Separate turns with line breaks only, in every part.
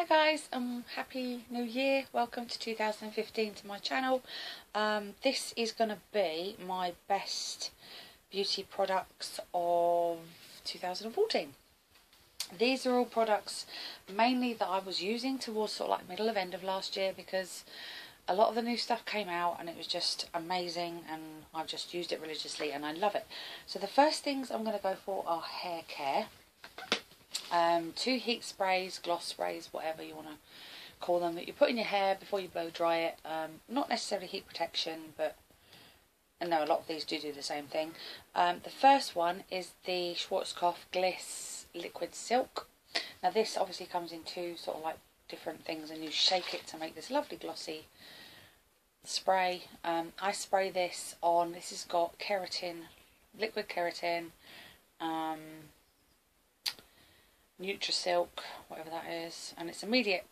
Hi guys, happy new year. Welcome to 2015 to my channel. This is going to be my best beauty products of 2014. These are all products mainly that I was using towards sort of like middle of end of last year, because a lot of the new stuff came out and it was just amazing, and I've just used it religiously and I love it. So the first things I'm going to go for are hair care. 2 heat sprays, gloss sprays, whatever you want to call them, that you put in your hair before you blow dry it. Not necessarily heat protection, but I know a lot of these do the same thing. The first one is the Schwarzkopf Gliss Liquid Silk. Now this obviously comes in 2 sort of like different things, and you shake it to make this lovely glossy spray. I spray this on, this has got keratin, liquid keratin, Nutrisilk, whatever that is, and it's immediate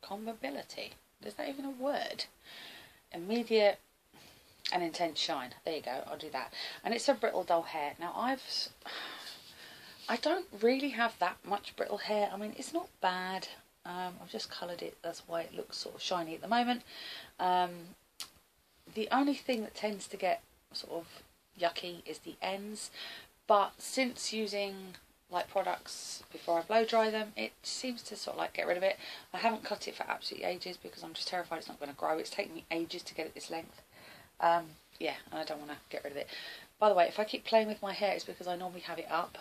combability. Is that even a word? Immediate and intense shine. There you go, I'll do that. And it's a brittle dull hair. Now I don't really have that much brittle hair. I mean, it's not bad. I've just coloured it, that's why it looks sort of shiny at the moment. The only thing that tends to get sort of yucky is the ends, but since using like products before I blow dry them, it seems to sort of like get rid of it. I haven't cut it for absolutely ages because I'm just terrified it's not going to grow. It's taken me ages to get it this length. Yeah, and I don't want to get rid of it. By the way, if I keep playing with my hair, it's because I normally have it up.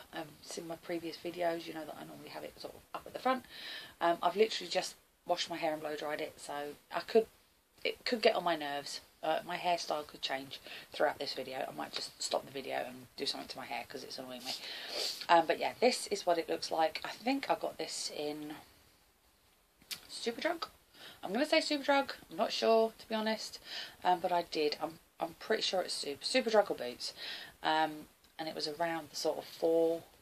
In my previous videos, you know that I normally have it sort of up at the front. I've literally just washed my hair and blow dried it, so it could get on my nerves. My hairstyle could change throughout this video. I might just stop the video and do something to my hair because it's annoying me. But yeah, this is what it looks like. I think I got this in Superdrug. I'm going to say Superdrug. I'm not sure, to be honest. But I did. I'm pretty sure it's Superdrug or Boots. And it was around the sort of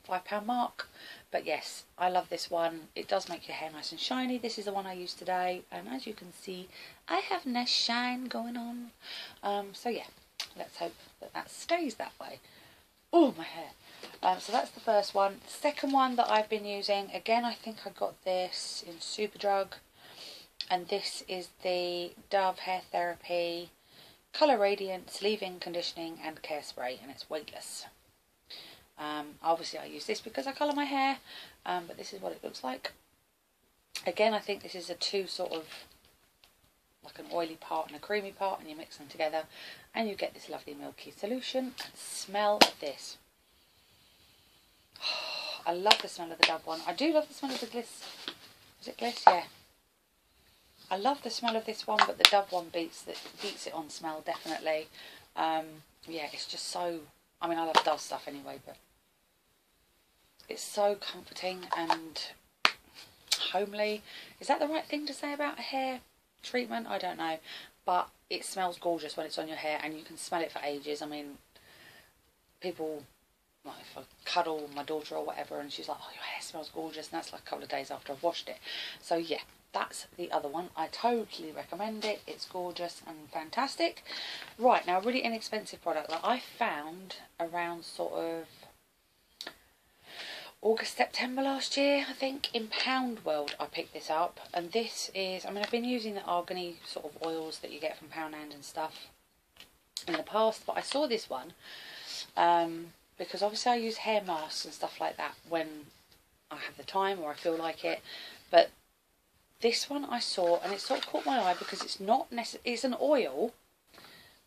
£4-5 mark. But yes, I love this one. It does make your hair nice and shiny. This is the one I used today, and as you can see, I have nice shine going on. So yeah, let's hope that that stays that way. Oh, my hair. So that's the first one. The second one that I've been using, again, I think I got this in Superdrug, and this is the Dove Hair Therapy Colour Radiance Leave-In Conditioning and Care Spray, and it's weightless. Obviously I use this because I colour my hair, but this is what it looks like. Again, I think this is a 2 sort of like an oily part and a creamy part, and you mix them together and you get this lovely milky solution. And smell of this. I love the smell of the Dove one. I do love the smell of the Gliss. Is it Gliss? Yeah. I love the smell of this one, but the Dove one beats it on smell, definitely. Yeah, it's just so, I mean, I love Dove stuff anyway, but it's so comforting and homely. Is that the right thing to say about a hair treatment? I don't know, but it smells gorgeous when it's on your hair, and you can smell it for ages. I mean, people, like if I cuddle my daughter or whatever and she's like, oh, your hair smells gorgeous, and that's like a couple of days after I've washed it. So yeah, that's the other one. I totally recommend it. It's gorgeous and fantastic. Right, now a really inexpensive product that I found around sort of August, September last year, I think, in Pound World I picked this up, and this is, I mean, I've been using the argany sort of oils that you get from Poundland and stuff in the past, but I saw this one because obviously I use hair masks and stuff like that when I have the time or I feel like it, but this one I saw and it sort of caught my eye because it's not necessarily, it's an oil,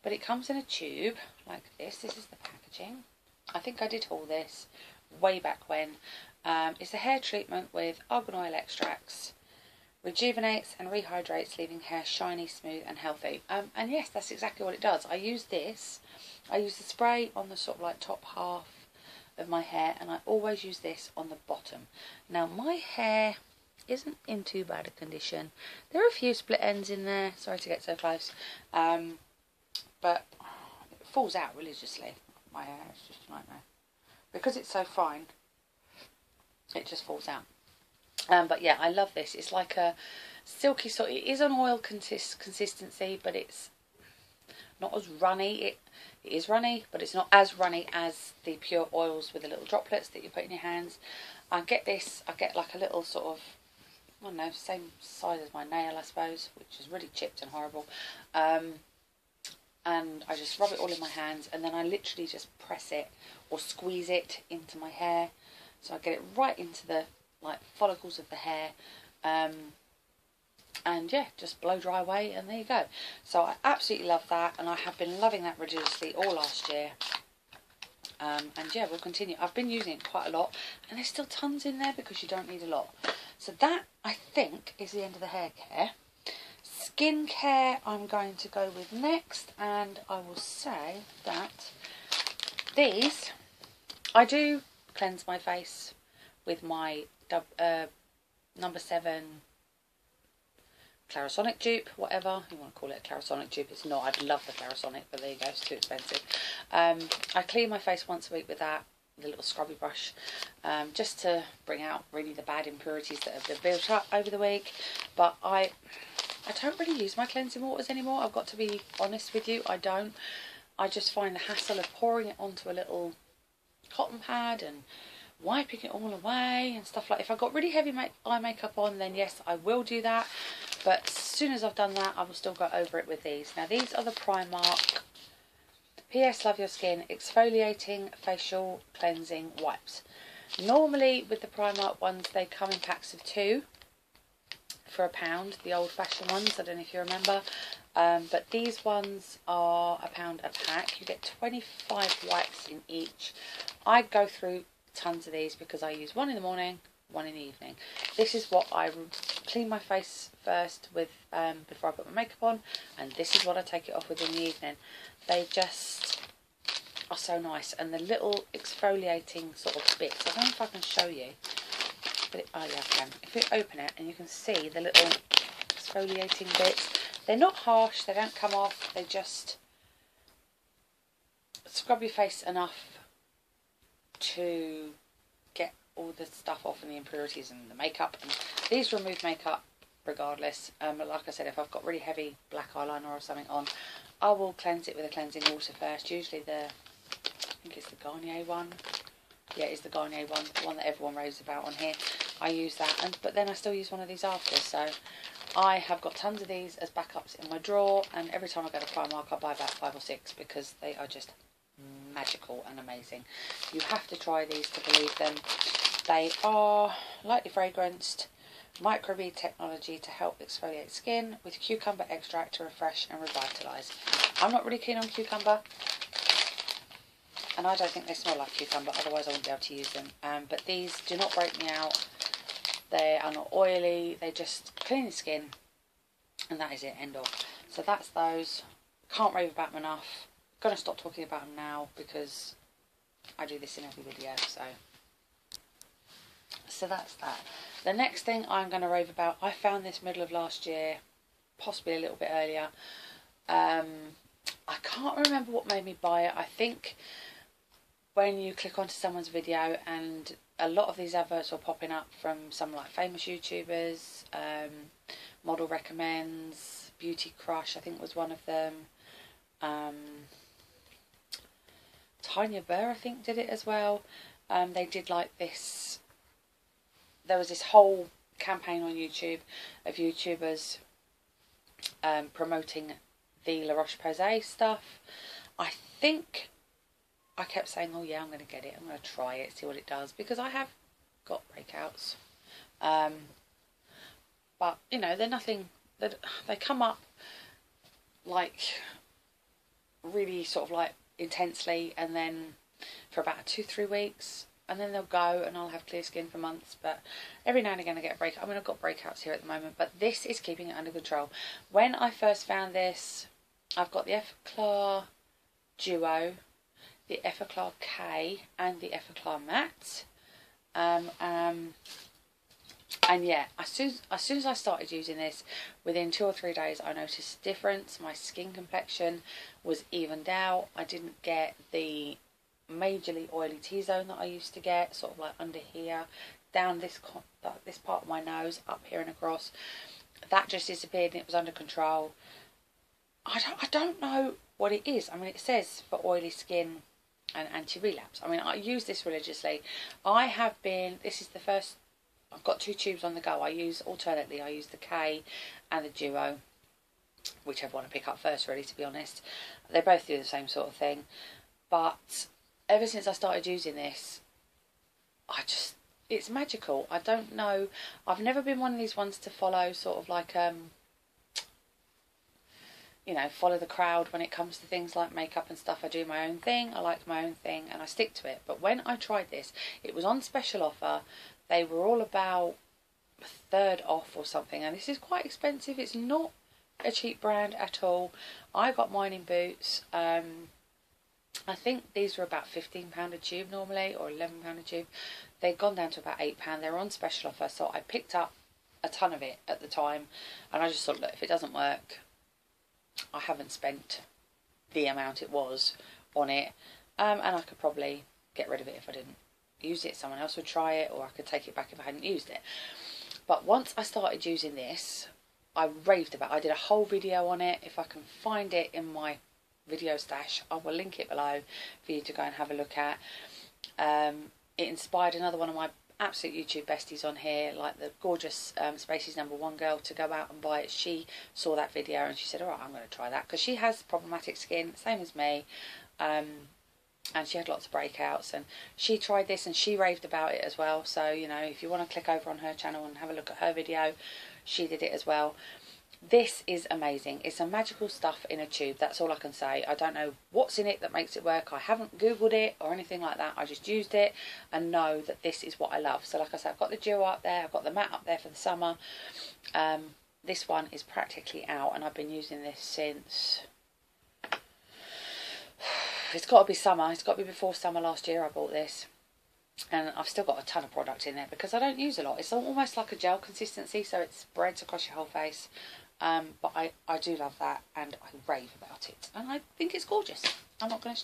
but it comes in a tube like this. This is the packaging. I think I did haul this way back when. It's a hair treatment with argan oil extracts, rejuvenates and rehydrates, leaving hair shiny, smooth and healthy. And yes, that's exactly what it does. I use this, I use the spray on the sort of like top half of my hair, and I always use this on the bottom. Now my hair isn't in too bad a condition. There are a few split ends in there, sorry to get so close, but it falls out religiously. My hair is just a nightmare. Because it's so fine, it just falls out. But yeah, I love this. It's like a silky sort. It is an oil consistency, but it's not as runny. It is runny, but it's not as runny as the pure oils with the little droplets that you put in your hands. I get like a little sort of, I don't know, same size as my nail, I suppose, which is really chipped and horrible. And I just rub it all in my hands, and then I literally just press it or squeeze it into my hair, so I get it right into the like follicles of the hair, and yeah, just blow dry away, and there you go. So I absolutely love that, and I have been loving that religiously all last year. And yeah, we'll continue. I've been using it quite a lot, and there's still tons in there because you don't need a lot. So that, I think, is the end of the hair care. Skincare I'm going to go with next, and I will say that these, I do cleanse my face with my number 7 Clarisonic dupe, whatever you want to call it. Clarisonic dupe, it's not. I'd love the Clarisonic, but there you go, it's too expensive. I clean my face once a week with that, the little scrubby brush, just to bring out really the bad impurities that have been built up over the week. But I don't really use my cleansing waters anymore. I've got to be honest with you, I don't. I just find the hassle of pouring it onto a little cotton pad and wiping it all away and stuff like that. If I've got really heavy eye makeup on, then yes, I will do that. But as soon as I've done that, I will still go over it with these. Now, these are the Primark PS Love Your Skin Exfoliating Facial Cleansing Wipes. Normally, with the Primark ones, they come in packs of 2 for £1, the old-fashioned ones. I don't know if you remember. But these ones are £1 a pack. You get 25 wipes in each. I go through tons of these because I use one in the morning, one in the evening. This is what I clean my face first with before I put my makeup on, and this is what I take it off with in the evening. They just are so nice, and the little exfoliating sort of bits, I don't know if I can show you, but oh yeah, I can. If you open it, and you can see the little exfoliating bits, they're not harsh, they don't come off, they just scrub your face enough to get all the stuff off and the impurities and the makeup. And these remove makeup regardless. Like I said, if I've got really heavy black eyeliner or something on, I will cleanse it with a cleansing water first. Usually I think it's the Garnier one. Yeah, it's the Garnier one, the one that everyone raves about on here. I use that, but then I still use one of these after. So I have got tons of these as backups in my drawer, and every time I go to Primark I buy about 5 or 6 because they are just magical and amazing. You have to try these to believe them. They are lightly fragranced, microbead technology to help exfoliate skin with cucumber extract to refresh and revitalise. I'm not really keen on cucumber, and I don't think they smell like cucumber, otherwise I wouldn't be able to use them. But these do not break me out. They are not oily, they just clean the skin, and that is it, end of. So that's those. Can't rave about them enough. Gonna stop talking about them now because I do this in every video. So that's that. The next thing I'm going to rave about, I found this middle of last year, possibly a little bit earlier. I can't remember what made me buy it. I think when you click onto someone's video, and a lot of these adverts were popping up from some like famous YouTubers, Model Recommends, Beauty Crush I think was one of them. Tanya Burr I think did it as well. They did like this, there was this whole campaign on YouTube of YouTubers promoting the La Roche-Posay stuff. I think I kept saying, oh yeah, I'm going to get it, I'm going to try it, see what it does, because I have got breakouts. But, you know, they're nothing, they come up like really sort of like intensely, and then for about 2-3 weeks, and then they'll go, and I'll have clear skin for months. But every now and again I get a breakout. I mean, I've got breakouts here at the moment, but this is keeping it under control. When I first found this, I've got the Effaclar Duo, the Effaclar K, and the Effaclar Matte. And yeah, as soon as I started using this, within 2 or 3 days I noticed a difference. My skin complexion was evened out. I didn't get the majorly oily T-zone that I used to get, sort of like under here, down this part of my nose, up here and across. That just disappeared, and it was under control. I don't know what it is. I mean, it says for oily skin and anti-relapse. I mean, I use this religiously. This is the first, I've got 2 tubes on the go. I use the K and the Duo, whichever one I pick up first, really, to be honest. They both do the same sort of thing. But ever since I started using this, it's magical. I don't know. I've never been one of these ones to follow sort of like, you know, follow the crowd when it comes to things like makeup and stuff. I do my own thing. I like my own thing and I stick to it. But when I tried this, it was on special offer. They were all about a third off or something. And this is quite expensive. It's not a cheap brand at all. I got mine in Boots. I think these were about £15 a tube normally, or £11 a tube. They'd gone down to about £8. They were on special offer, so I picked up a ton of it at the time. And I just thought, look, if it doesn't work, I haven't spent the amount it was on it. And I could probably get rid of it if I didn't use it. Someone else would try it, or I could take it back if I hadn't used it. But once I started using this, I raved about it. I did a whole video on it. If I can find it in my video stash, I will link it below for you to go and have a look at. It inspired another one of my absolute YouTube besties on here, like the gorgeous Spacey's #1 girl, to go out and buy it. She saw that video and she said, alright, I'm going to try that, because she has problematic skin, same as me, and she had lots of breakouts, and she tried this and she raved about it as well. So, you know, if you want to click over on her channel and have a look at her video, she did it as well. This is amazing. It's a magical stuff in a tube. That's all I can say. I don't know what's in it that makes it work. I haven't Googled it or anything like that. I just used it and know that this is what I love. So like I said, I've got the Duo up there. I've got the matte up there for the summer. This one is practically out, and I've been using this since... It's got to be summer. It's got to be before summer last year I bought this. And I've still got a ton of product in there because I don't use a lot. It's almost like a gel consistency, so it spreads across your whole face. But I do love that, and I rave about it, and I think it's gorgeous. I'm not gonna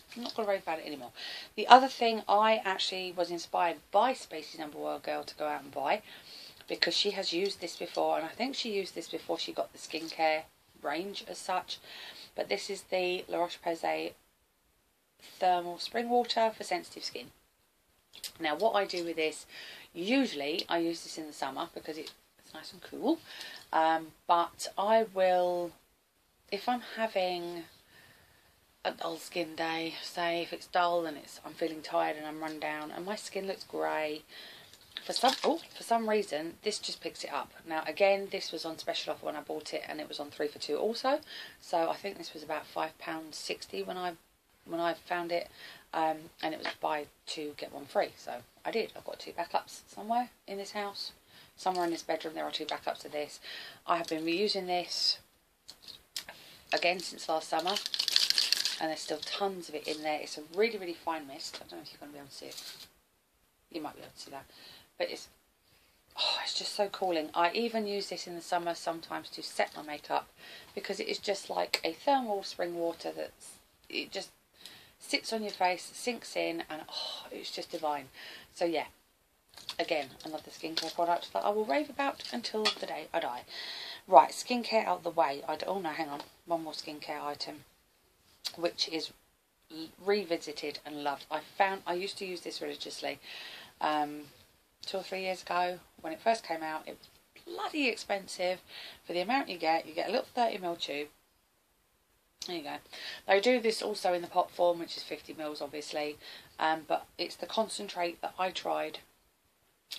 rave about it anymore. The other thing, I actually was inspired by Spacey's #1 girl to go out and buy, because she has used this before, and I think she used this before she got the skincare range as such. But this is the La Roche-Posay Thermal Spring Water for sensitive skin. Now, what I do with this, usually I use this in the summer because it's nice and cool. But I will, if I'm having a dull skin day, say if it's dull and I'm feeling tired and I'm run down and my skin looks grey, for some reason this just picks it up. Now again, this was on special offer when I bought it, and it was on 3 for 2 also. So I think this was about £5.60 when I found it, and it was buy 2 get 1 free. So I did. I've got 2 backups somewhere in this house. Somewhere in this bedroom there are 2 backups of this. I have been reusing this again since last summer, and there's still tons of it in there. It's a really, really fine mist. I don't know if you're going to be able to see it. You might be able to see that. But it's just so cooling. I even use this in the summer sometimes to set my makeup, because it is just like a thermal spring water it just sits on your face, sinks in, and it's just divine. So yeah. Again, another skincare product that I will rave about until the day I die. Right, skincare out of the way. Oh no, hang on. One more skincare item, which is revisited and loved. I used to use this religiously 2 or 3 years ago when it first came out. It was bloody expensive for the amount you get. You get a little 30ml tube. There you go. They do this also in the pot form, which is 50ml obviously, but it's the concentrate that I tried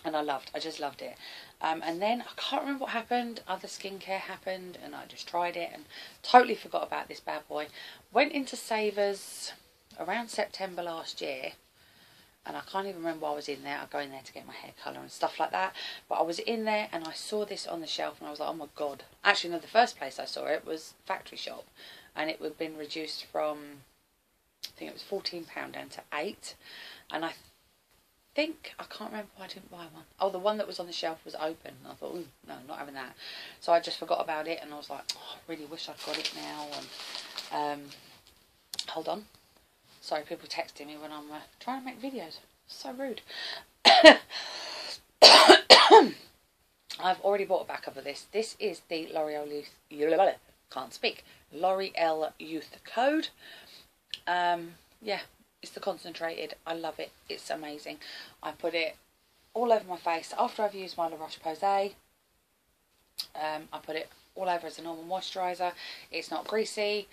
and I loved. I just loved it. And then I can't remember what happened. Other skincare happened and I just tried it and totally forgot about this bad boy. Went into Savers around September last year, and I can't even remember why I was in there. I go in there to get my hair colour and stuff like that, but I was in there and I saw this on the shelf and I was like, oh my god. Actually no, the first place I saw it was Factory Shop, and it had been reduced from, I think it was £14 down to £8, and I can't remember why I didn't buy one. Oh, the one that was on the shelf was open. I thought, ooh, no, not having that. So I just forgot about it, and I was like, oh, I really wish I'd got it now. And hold on. Sorry, people texting me when I'm trying to make videos. So rude. I've already bought a backup of this. This is the L'Oreal Youth. can't speak, L'Oreal Youth Code. Yeah, it's the concentrated. I love it. It's amazing. I put it all over my face after I've used my La Roche-Posay. I put it all over as a normal moisturiser. It's not greasy.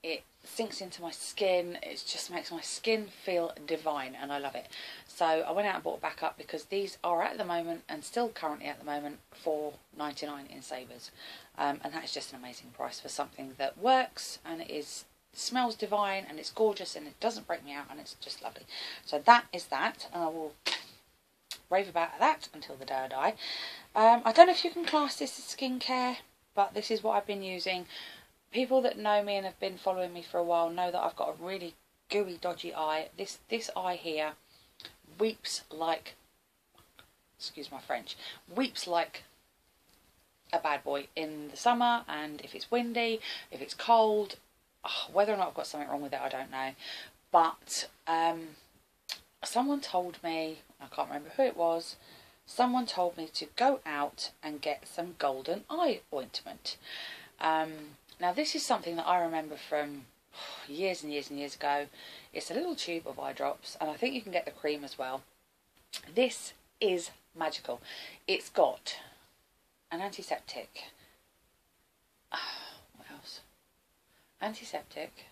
It sinks into my skin. It just makes my skin feel divine, and I love it. So I went out and bought a backup because these are at the moment, and still currently at the moment, $4.99 in Savers. And that is just an amazing price for something that works, and it smells divine, and it's gorgeous, and it doesn't break me out, and it's just lovely. So that is that, and I will rave about that until the day I die. I don't know if you can class this as skincare, but this is what I've been using. People that know me and have been following me for a while know that I've got a really gooey, dodgy eye. This eye here weeps like, excuse my French, weeps like a bad boy in the summer, and if it's windy, if it's cold. Whether or not I've got something wrong with it, I don't know. But someone told me, I can't remember who it was, someone told me to go out and get some golden eye ointment. Now this is something that I remember from years and years and years ago. It's a little tube of eye drops, and I think you can get the cream as well. This is magical. It's got an antiseptic. What else? Antiseptic.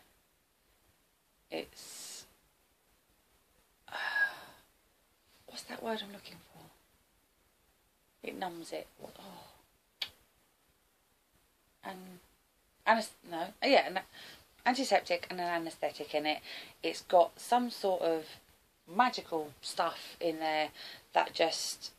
It's what's that word I'm looking for? It numbs it. Antiseptic and an anaesthetic in it. It's got some sort of magical stuff in there that just,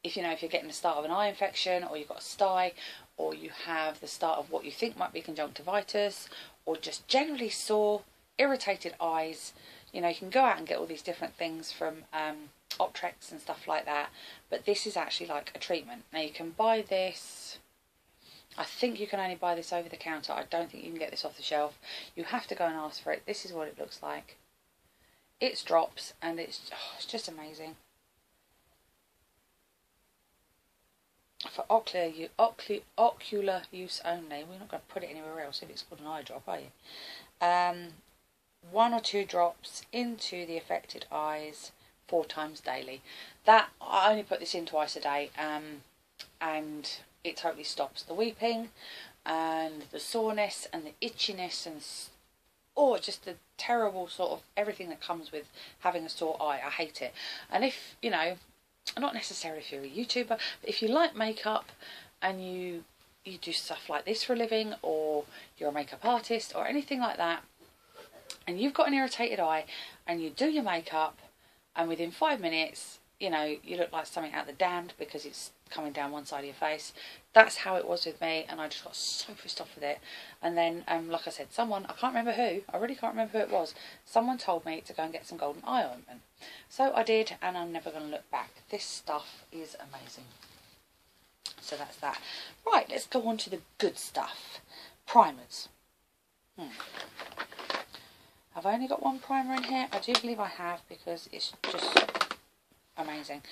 if you're getting the start of an eye infection, or you've got a stye, or you have the start of what you think might be conjunctivitis, or just generally sore, irritated eyes, you can go out and get all these different things from Optrex and stuff like that, but this is actually like a treatment. Now you can buy this, I think you can only buy this over the counter. I don't think you can get this off the shelf. You have to go and ask for it. This is what it looks like. It's drops, and it's just amazing. For ocular use only. We're not going to put it anywhere else if it's called an eye drop, are you? 1 or 2 drops into the affected eyes 4 times daily. That I only put this in twice a day, and it totally stops the weeping and the soreness and the itchiness and just the terrible sort of everything that comes with having a sore eye. I hate it. And if not necessarily if you're a YouTuber, but if you like makeup and you do stuff like this for a living, or you're a makeup artist or anything like that, and you've got an irritated eye and you do your makeup, and within 5 minutes you look like something out the damned because it's coming down one side of your face. That's how it was with me, and I just got so pissed off with it. And then like I said, someone, I can't remember who, I really can't remember who it was, someone told me to go and get some golden eye ointment. So I did, and I'm never going to look back. This stuff is amazing. So that's that. Right, let's go on to the good stuff. Primers. I've only got one primer in here. I do believe I have, because it's just amazing.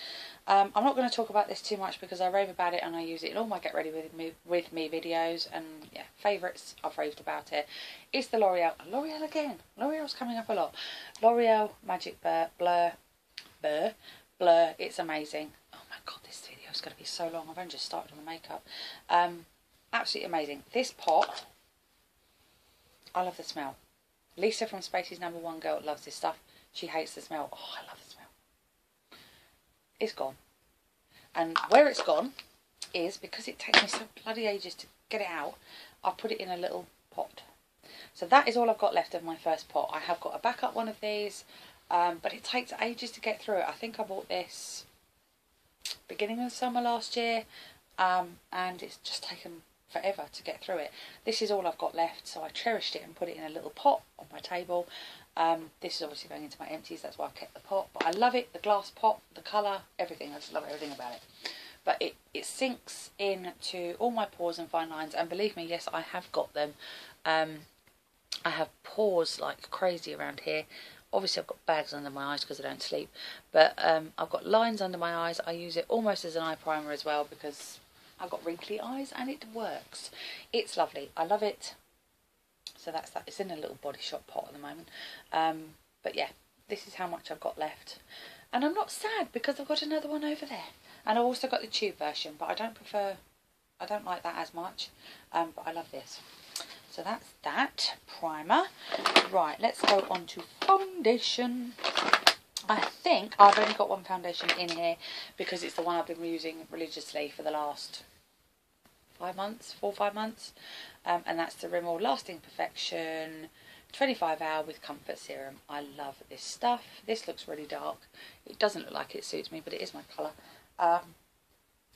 I'm not going to talk about this too much because I rave about it and I use it in all my get ready with me videos, and yeah, favourites, I've raved about it. It's the L'Oreal again. L'Oreal's coming up a lot. L'Oreal Magic Blur. It's amazing. Oh my god, this video is going to be so long. I've only just started on the makeup. Absolutely amazing. This pot, I love the smell. Lisa from Spacey's #1 Girl loves this stuff. She hates the smell. Oh, I love the smell. It's gone. And where it's gone is because it takes me so bloody ages to get it out. I put it in a little pot. So that is all I've got left of my first pot. I have got a backup one of these, but it takes ages to get through it. I think I bought this beginning of summer last year, and it's just taken forever to get through it. This is all I've got left, so I cherished it and put it in a little pot on my table. This is obviously going into my empties, that's why I've kept the pot, but I love it, the glass pot, the colour, everything. I just love everything about it. But it sinks into all my pores and fine lines, and believe me, yes, I have got them. I have pores like crazy around here. Obviously I've got bags under my eyes because I don't sleep, but I've got lines under my eyes. I use it almost as an eye primer as well, because I've got wrinkly eyes and it works. It's lovely. I love it. So that's that. It's in a little Body Shop pot at the moment. But yeah, this is how much I've got left. And I'm not sad because I've got another one over there. And I've also got the tube version, but I don't like that as much. But I love this. So that's that. Primer. Right, let's go on to foundation. I think I've only got one foundation in here because it's the one I've been using religiously for the last 4 or 5 months. And that's the Rimmel Lasting Perfection 25 Hour with Comfort Serum. I love this stuff. This looks really dark. It doesn't look like it suits me, but it is my colour.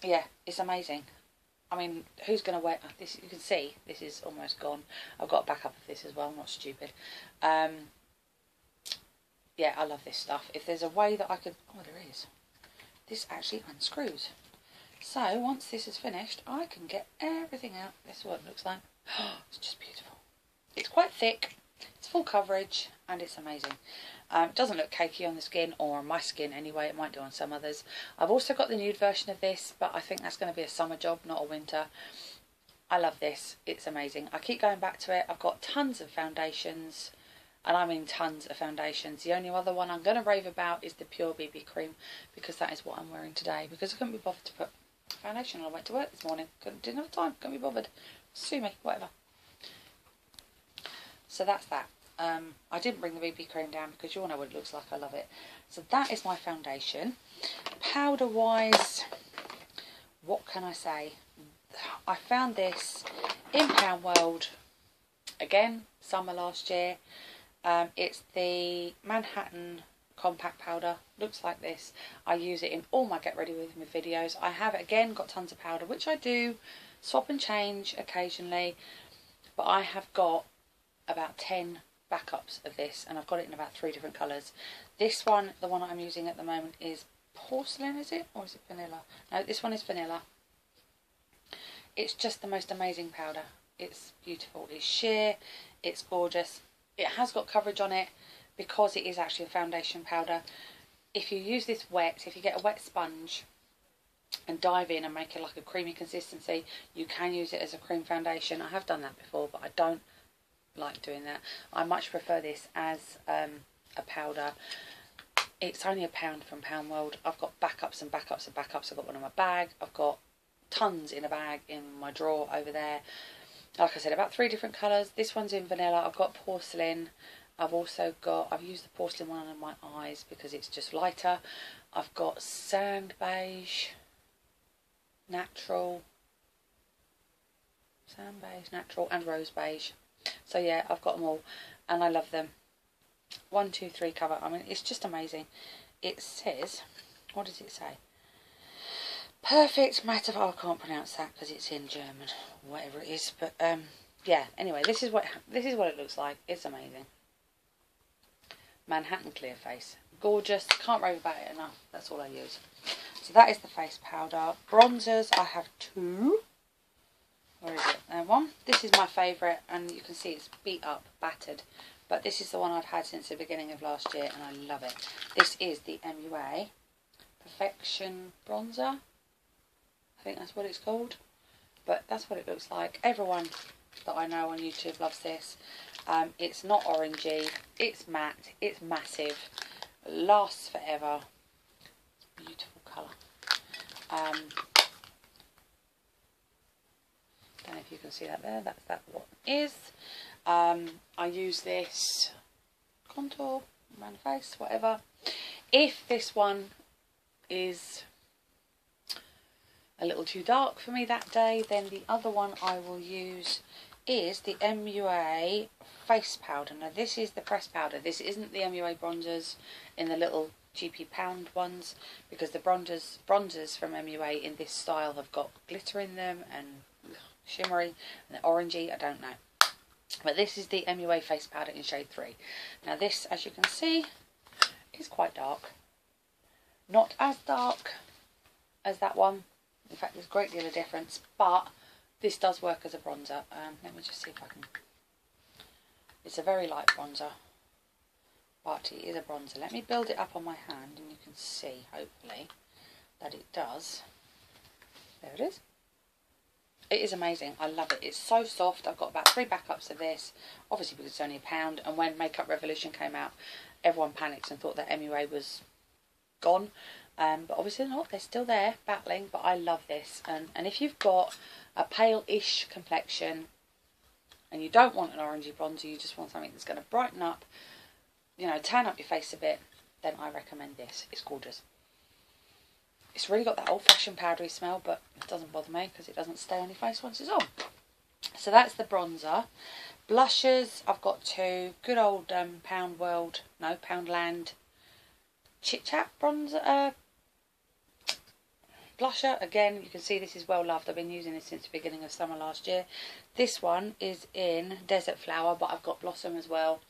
Yeah, it's amazing. I mean, who's going to wear this? You can see this is almost gone. I've got a backup of this as well. I'm not stupid. Yeah, I love this stuff. If there's a way that I could... Oh, there is. This actually unscrews. So, once this is finished, I can get everything out. This is what it looks like. Oh, it's just beautiful. It's quite thick. It's full coverage. And it's amazing. It doesn't look cakey on the skin, or on my skin anyway. It might do on some others. I've also got the nude version of this, but I think that's going to be a summer job, not a winter. I love this. It's amazing. I keep going back to it. I've got tons of foundations. And I mean tons of foundations. The only other one I'm going to rave about is the Pure BB Cream, because that is what I'm wearing today. Because I couldn't be bothered to put foundation on. I went to work this morning. Didn't have time. Couldn't be bothered. Sue me. Whatever. So that's that. I didn't bring the BB Cream down because you all know what it looks like. I love it. So that is my foundation. Powder wise, what can I say? I found this in Pound World. Again, summer last year. It's the Manhattan compact powder. Looks like this. I use it in all my get ready with me videos. I have again got tons of powder, which I do swap and change occasionally, but I have got about 10 backups of this, and I've got it in about 3 different colours. This one, the one I'm using at the moment, is porcelain, is it? Or is it vanilla? No, this one is vanilla. It's just the most amazing powder. It's beautiful. It's sheer. It's gorgeous. It has got coverage on it because it is actually a foundation powder. If you use this wet, if you get a wet sponge and dive in and make it like a creamy consistency, you can use it as a cream foundation. I have done that before, but I don't like doing that. I much prefer this as a powder. It's only £1 from Pound World. I've got backups and backups and backups. I've got one in my bag. I've got tons in a bag in my drawer over there. Like I said, about 3 different colours. This one's in vanilla. I've got porcelain. I've also got, I've used the porcelain one on my eyes because it's just lighter. I've got sand beige, natural, and rose beige. So yeah, I've got them all and I love them. 1, 2, 3 cover. I mean, it's just amazing. It says, what does it say? Perfect matte of, I can't pronounce that because it's in German, whatever it is. But yeah. Anyway, this is what it looks like. It's amazing. Manhattan Clear Face, gorgeous. Can't rave about it enough. That's all I use. So that is the face powder. Bronzers, I have 2. Where is it? There, one. This is my favourite, and you can see it's beat up, battered. But this is the one I've had since the beginning of last year, and I love it. This is the MUA Perfection Bronzer. I think that's what it's called. But that's what it looks like. Everyone that I know on YouTube loves this. It's not orangey. It's matte. It's massive. Lasts forever. Beautiful colour. Don't know if you can see that there. That's what it is. I use this contour around the face, whatever. If this one is a little too dark for me that day, then the other one I will use is the MUA face powder. Now this is the pressed powder. This isn't the MUA bronzers in the little GP pound ones, because the bronzers from MUA in this style have got glitter in them and shimmery and orangey. I don't know. But this is the MUA face powder in shade 3. Now this, as you can see, is quite dark. Not as dark as that one. In fact, there's a great deal of difference, but this does work as a bronzer. Let me just see if I can... It's a very light bronzer, but it is a bronzer. Let me build it up on my hand and you can see, hopefully, that it does. There it is. It is amazing. I love it. It's so soft. I've got about 3 backups of this, obviously because it's only £1. And when Makeup Revolution came out, everyone panicked and thought that MUA was gone. But obviously not. They're still there, battling. But I love this. And if you've got a pale-ish complexion and you don't want an orangey bronzer, you just want something that's going to brighten up, you know, tan up your face a bit, then I recommend this. It's gorgeous. It's really got that old-fashioned powdery smell, but it doesn't bother me because it doesn't stay on your face once it's on. So that's the bronzer. Blushes, I've got 2. Good old Poundland Chit Chat bronzer. Blusher, again, you can see this is well loved. I've been using this since the beginning of summer last year. This one is in Desert Flower, but I've got Blossom as well.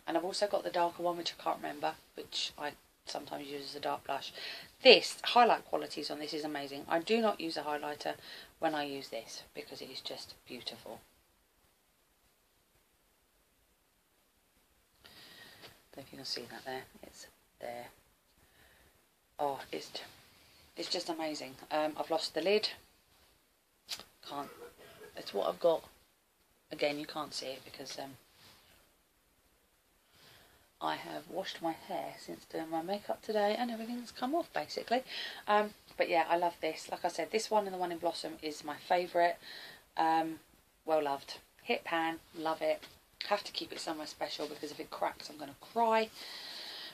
And I've also got the darker one, which I can't remember, which I sometimes use as a dark blush. This highlight qualities on this is amazing. I do not use a highlighter when I use this because it is just beautiful. I don't know if you can see that there. It's there. Oh, it's just amazing. I've lost the lid. Can't. It's what I've got. Again, you can't see it because I have washed my hair since doing my makeup today and everything's come off basically. But yeah, I love this. Like I said, this one and the one in Blossom is my favourite. Well loved. Hit pan, love it. Have to keep it somewhere special because if it cracks I'm going to cry.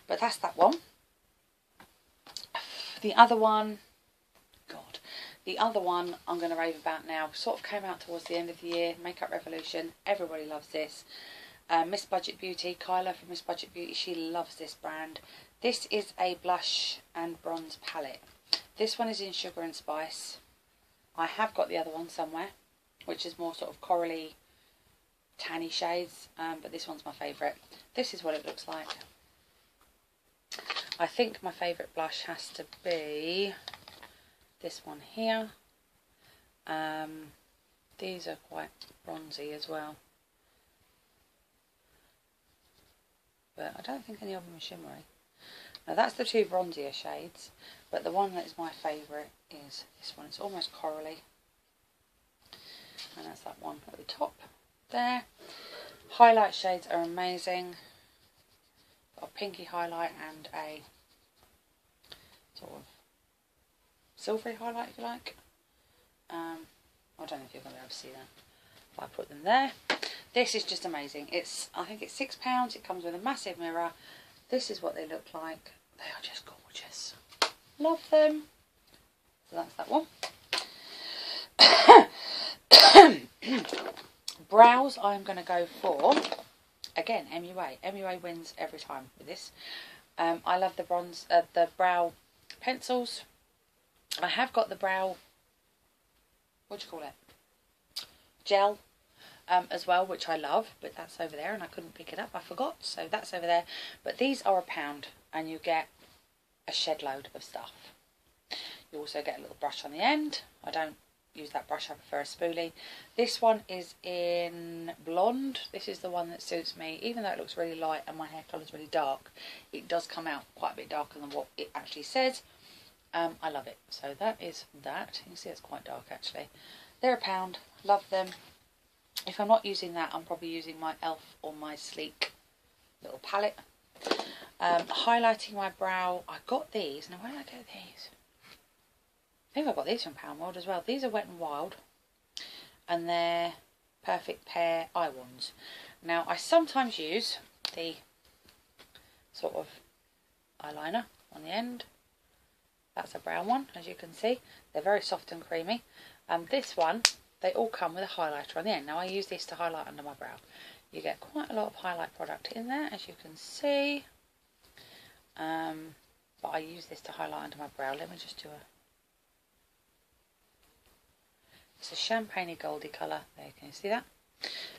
But that's that one. The other one, God, the other one I'm going to rave about now. Sort of came out towards the end of the year. Makeup Revolution. Everybody loves this. Miss Budget Beauty, Kyla from Miss Budget Beauty, she loves this brand. This is a blush and bronze palette. This one is in Sugar and Spice. I have got the other one somewhere, which is more sort of corally, tanny shades, but this one's my favourite. This is what it looks like. I think my favourite blush has to be this one here. These are quite bronzy as well. But I don't think any of them are shimmery. Now that's the 2 bronzier shades, but the one that is my favourite is this one. It's almost corally. And that's that one at the top there. Highlight shades are amazing. Got a pinky highlight and a sort of silvery highlight if you like. I don't know if you're going to be able to see that if I put them there. This is just amazing. I think it's £6. It comes with a massive mirror. This is what they look like. They are just gorgeous. Love them. So that's that one. Brows, I'm going to go for, again, MUA. MUA wins every time with this. I love the brow pencils. I have got the brow, what do you call it? Gel. As well, which I love, but that's over there and I couldn't pick it up, I forgot, so that's over there. But these are £1 and you get a shed load of stuff. You also get a little brush on the end. I don't use that brush, I prefer a spoolie. This one is in Blonde. This is the one that suits me. Even though it looks really light and my hair colour is really dark, it does come out quite a bit darker than what it actually says. I love it. So that is that. You can see it's quite dark actually. They're £1. Love them. If I'm not using that, I'm probably using my e.l.f. or my Sleek little palette. Highlighting my brow, I got these. Now, where did I get these? I think I got these from Pound World as well. These are Wet n Wild, and they're Perfect Pair eye wands. Now, I sometimes use the sort of eyeliner on the end. That's a brown one, as you can see. They're very soft and creamy. This one, they all come with a highlighter on the end. Now I use this to highlight under my brow. You get quite a lot of highlight product in there, as you can see. But I use this to highlight under my brow. Let me just do it's a champagne goldy colour. There, can you see that?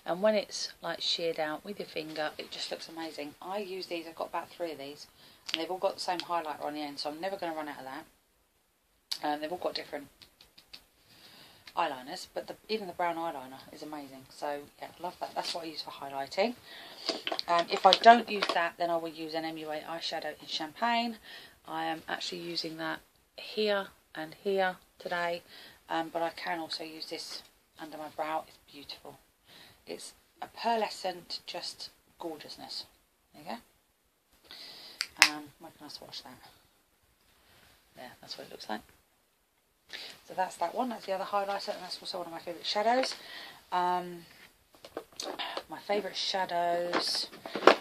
And when it's like sheared out with your finger, it just looks amazing. I use these, I've got about 3 of these. And they've all got the same highlighter on the end, so I'm never going to run out of that. They've all got different eyeliners, but even the brown eyeliner is amazing. So yeah, I love that. That's what I use for highlighting. If I don't use that, then I will use an MUA eyeshadow in Champagne. I am actually using that here and here today, but I can also use this under my brow. It's beautiful. It's a pearlescent, just gorgeousness. There you go. Where can I swatch that? Yeah, that's what it looks like. So that's that one. That's the other highlighter, and that's also one of my favourite shadows. My favourite shadows,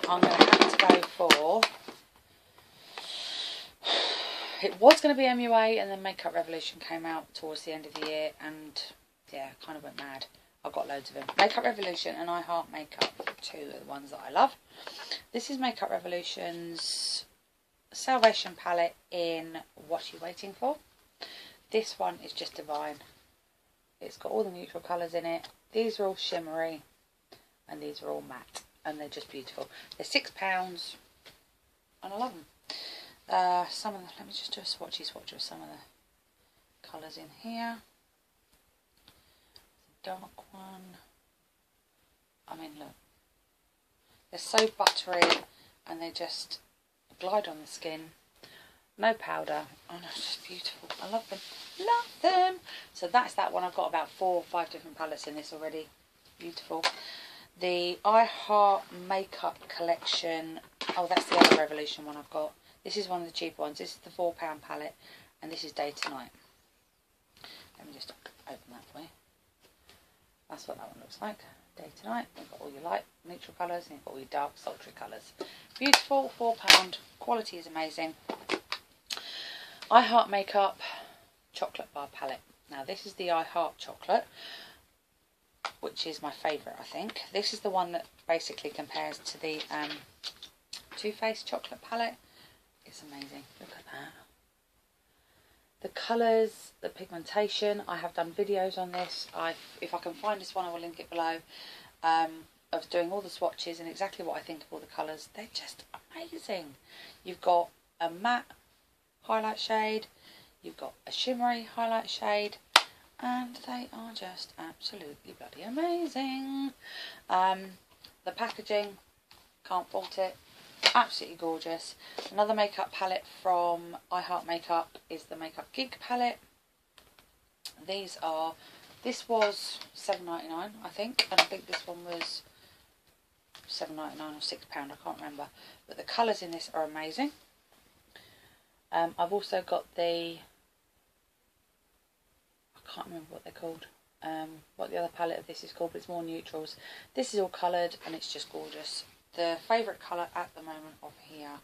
I'm going to have to go for... It was going to be MUA, and then Makeup Revolution came out towards the end of the year, and yeah, kind of went mad. I've got loads of them. Makeup Revolution and I Heart Makeup, two are the ones that I love. This is Makeup Revolution's Salvation palette in What Are You Waiting For? This one is just divine. It's got all the neutral colours in it. These are all shimmery, and these are all matte, and they're just beautiful. They're £6, and I love them. Some of them, let me just do a swatch of some of the colours in here. Dark one. I mean, look. They're so buttery, and they just glide on the skin. No powder. Oh no, it's just beautiful. I love them. Love them! So that's that one. I've got about 4 or 5 different palettes in this already. Beautiful. The I Heart Makeup collection. Oh, that's the other Revolution one I've got. This is one of the cheaper ones. This is the £4 palette, and this is Day to Night. Let me just open that for you. That's what that one looks like. Day to Night. You've got all your light neutral colours, and you've got all your dark sultry colours. Beautiful, £4. Quality is amazing. I Heart Makeup Chocolate Bar Palette. Now this is the I Heart Chocolate, which is my favourite, I think. This is the one that basically compares to the Too Faced Chocolate Palette. It's amazing. Look at that. The colours, the pigmentation. I have done videos on this. If I can find this one, I will link it below. Of doing all the swatches and exactly what I think of all the colours. They're just amazing. You've got a matte highlight shade. You've got a shimmery highlight shade. And they are just absolutely bloody amazing. The packaging, can't fault it. Absolutely gorgeous. Another makeup palette from I Heart Makeup is the Makeup Geek palette. This was £7.99, I think, and I think this one was £7.99 or £6, I can't remember. But the colours in this are amazing. I've also got the, I can't remember what they're called, what the other palette of this is called, but it's more neutrals. This is all coloured, and it's just gorgeous. The favourite colour at the moment of here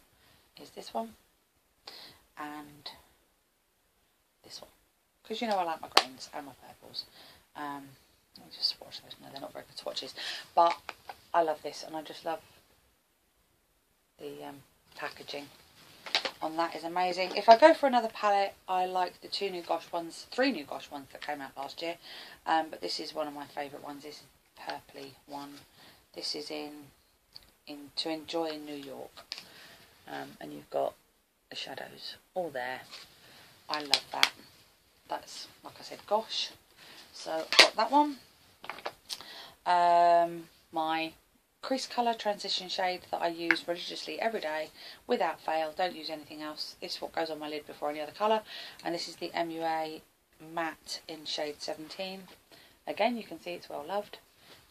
is this one and this one, because you know I like my greens and my purples. Let me just swatch those. No, they're not very good swatches, but I love this, and I just love the packaging on that is amazing. If I go for another palette, I like the 3 new Gosh ones that came out last year, but this is one of my favourite ones. This is the purpley one. This is in To Enjoy in New York, and you've got the shadows all there. I love that. That's, like I said, Gosh. So I've got that one. My crease colour transition shade that I use religiously every day without fail. Don't use anything else. This is what goes on my lid before any other colour, and this is the MUA Matte in shade 17. Again, you can see it's well loved.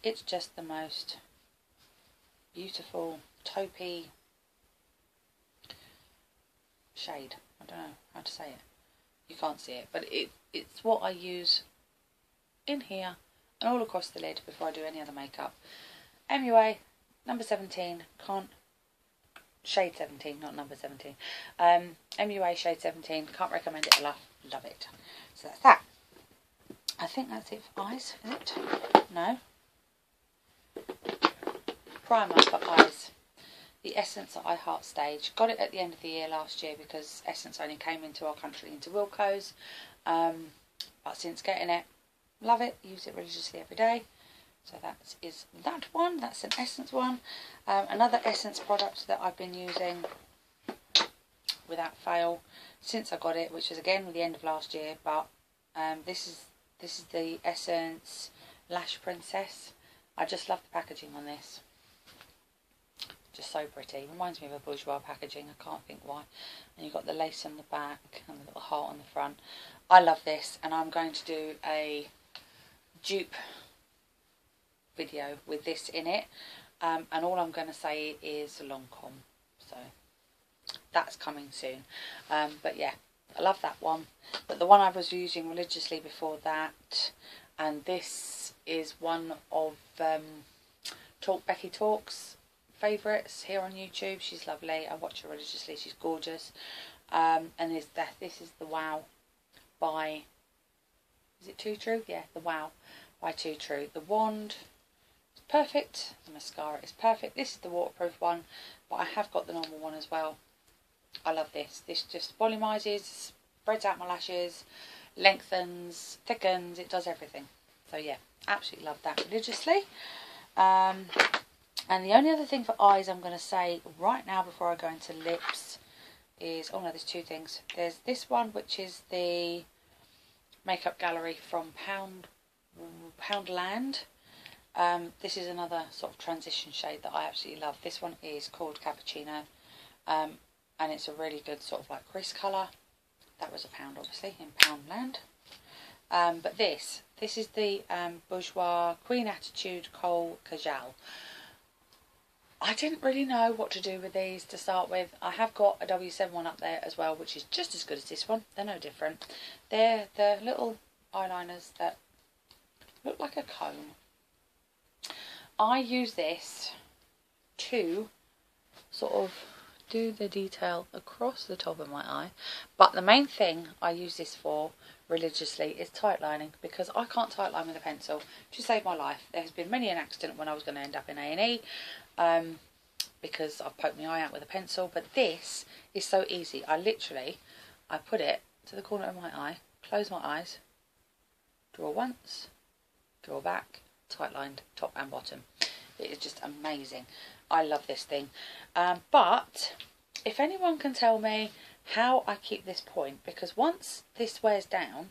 It's just the most beautiful taupey shade. I don't know how to say it. You can't see it, but it's what I use in here and all across the lid before I do any other makeup. MUA number 17, shade 17, not number 17. MUA shade 17, can't recommend it enough. Love it. So that's that. I think that's it for eyes, is it? No. Primer for eyes. The Essence I Heart Stage. Got it at the end of the year last year because Essence only came into our country, into Wilko's. But since getting it, love it. Use it religiously every day. So that is that one. That's an Essence one. Another Essence product that I've been using without fail since I got it, which was again at the end of last year. But this is the Essence Lash Princess. I just love the packaging on this. Just so pretty. Reminds me of a bourgeois packaging. I can't think why. And you've got the lace on the back and the little heart on the front. I love this, and I'm going to do a dupe video with this in it, and all I'm going to say is Longcom, so that's coming soon. But yeah, I love that one. But the one I was using religiously before that, and this is one of Becky Talk's favourites here on YouTube. She's lovely. I watch her religiously. She's gorgeous. And this is the Wow by, is it Too True? Yeah, the Wow by Too True. The wand is perfect. The mascara is perfect. This is the waterproof one, but I have got the normal one as well. I love this. This just volumizes, spreads out my lashes, lengthens, thickens. It does everything. So yeah, absolutely love that religiously. And the only other thing for eyes I'm going to say right now before I go into lips is, oh no, there's two things. There's this one, which is the Makeup Gallery from Poundland. This is another sort of transition shade that I absolutely love. This one is called Cappuccino, and it's a really good sort of like crease colour. That was £1 obviously in Poundland. But this is the Bourjois Queen Attitude Kohl Kajal. I didn't really know what to do with these to start with. I have got a W7 one up there as well, which is just as good as this one. They're no different. They're the little eyeliners that look like a cone. I use this to sort of do the detail across the top of my eye, but the main thing I use this for religiously is tight lining, because I can't tight line with a pencil to save my life. There has been many an accident when I was going to end up in A&E because I've poked my eye out with a pencil, but this is so easy. I put it to the corner of my eye, close my eyes, draw once, draw back, tight lined top and bottom. It is just amazing. I love this thing. But if anyone can tell me how I keep this point, because once this wears down,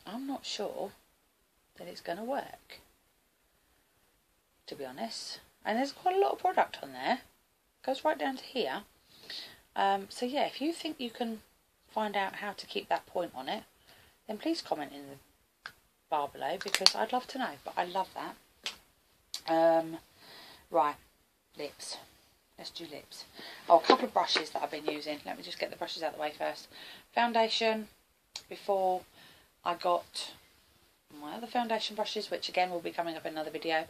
I'm not sure that it's going to work, to be honest. And there's quite a lot of product on there. It goes right down to here. So yeah, if you think you can find out how to keep that point on it, then please comment in the bar below, because I'd love to know. But I love that. Right, lips. Let's do lips. Oh, a couple of brushes that I've been using. Let me just get the brushes out of the way first. Foundation. Before I got my other foundation brushes, which again will be coming up in another video,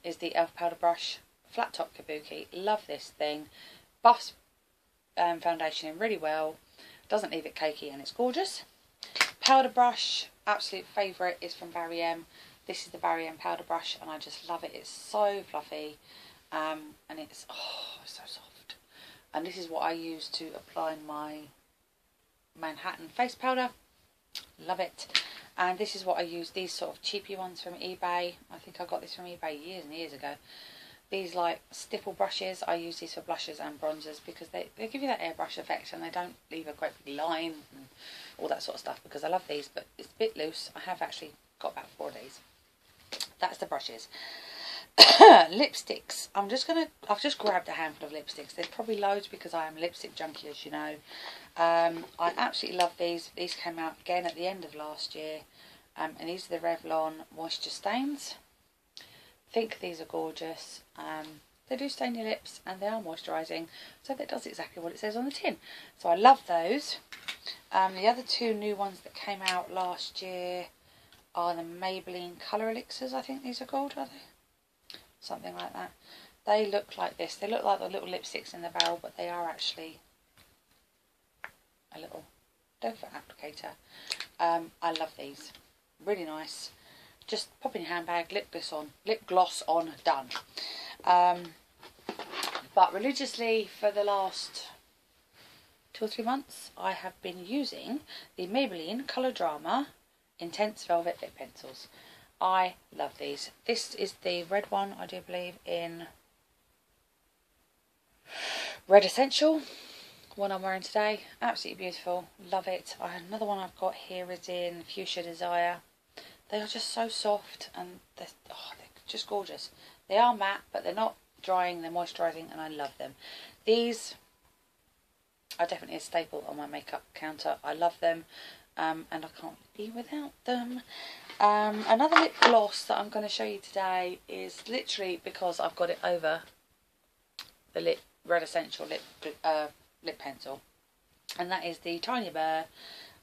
is the e.l.f. powder brush. Flat top kabuki. Love this thing. Buffs foundation in really well. Doesn't leave it cakey, and it's gorgeous. Powder brush. Absolute favourite is from Barry M. This is the Barry M powder brush, and I just love it. It's so fluffy, and it's so soft. And this is what I use to apply my Manhattan face powder. Love it. And this is what I use, these sort of cheapy ones from eBay. I think I got this from eBay years and years ago. These like stipple brushes, I use these for blushes and bronzers, because they give you that airbrush effect, and they don't leave a great big line and all that sort of stuff, because I love these, but it's a bit loose. I have actually got about 4 of these. That's the brushes. Lipsticks. I've just grabbed a handful of lipsticks. There's probably loads, because I am a lipstick junkie, as you know. I absolutely love these. These came out again at the end of last year. And these are the Revlon Moisture Stains. I think these are gorgeous. They do stain your lips, and they are moisturising. So that does exactly what it says on the tin. So I love those. The other two new ones that came out last year are the Maybelline Colour Elixirs, I think these are called, are they? Something like that. They look like this. They look like the little lipsticks in the barrel, but they are actually a little doe foot applicator. I love these. Really nice. Just pop in your handbag, lip gloss on, done. But religiously for the last 2 or 3 months, I have been using the Maybelline Colour Drama Intense Velvet Lip Pencils. I love these. This is the red one, I do believe, in Red Essential. One I'm wearing today. Absolutely beautiful. Love it. Another one I've got here is in Fuchsia Desire. They are just so soft, and they're just gorgeous. They are matte, but they're not drying. They're moisturising, and I love them. These are definitely a staple on my makeup counter. I love them. and I can't be without them. Another lip gloss that I'm going to show you today is literally because I've got it over the Red Essential lip pencil, and that is the Tiny Bear,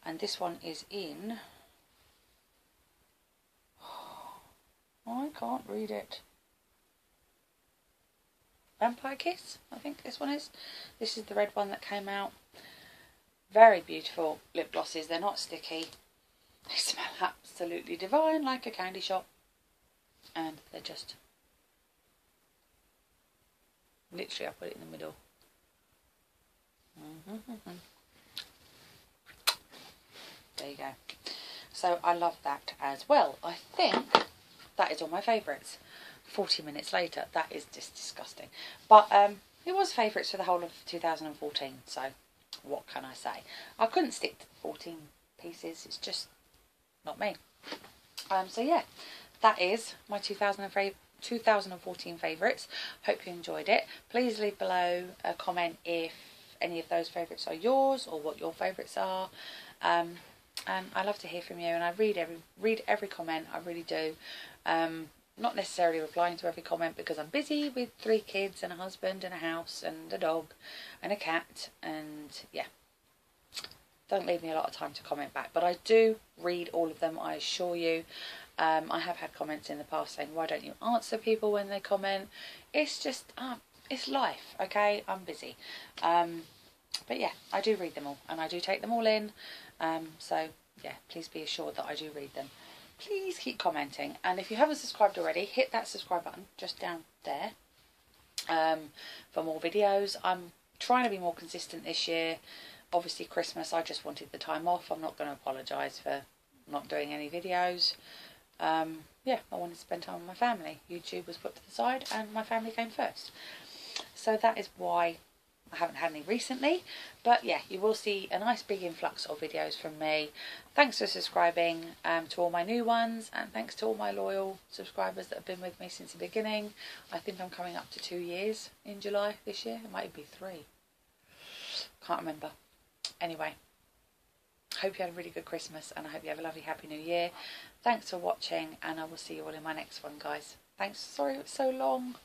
and this one is in, I can't read it, Vampire Kiss, I think this one is. This is the red one that came out. Very beautiful lip glosses. They're not sticky. They smell absolutely divine, like a candy shop. And they're just... literally, I put it in the middle. There you go. So I love that as well. I think that is all my favourites. 40 minutes later, that is just disgusting. But it was favourites for the whole of 2014, so what can I say? I couldn't stick to 14 pieces, it's just not me. So yeah, that is my 2014 favourites. Hope you enjoyed it. Please leave below a comment if any of those favourites are yours, or what your favourites are. And I love to hear from you, and I read every comment, I really do. Not necessarily replying to every comment because I'm busy with 3 kids and a husband and a house and a dog and a cat, and yeah, don't leave me a lot of time to comment back, but I do read all of them, I assure you. I have had comments in the past saying, why don't you answer people when they comment? It's just, it's life, okay? I'm busy. But yeah, I do read them all, and I do take them all in. So yeah, please be assured that I do read them. Please keep commenting, and if you haven't subscribed already, hit that subscribe button just down there for more videos. I'm trying to be more consistent this year. Obviously Christmas, I just wanted the time off. I'm not going to apologise for not doing any videos. Yeah, I wanted to spend time with my family. YouTube was put to the side and my family came first. So that is why I haven't had any recently, but yeah, you will see a nice big influx of videos from me. Thanks for subscribing to all my new ones, and thanks to all my loyal subscribers that have been with me since the beginning. I think I'm coming up to 2 years in July this year. It might be 3. Can't remember. Anyway, hope you had a really good Christmas, and I hope you have a lovely happy new year. Thanks for watching, and I will see you all in my next one, guys. Thanks. Sorry it was so long.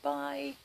Bye.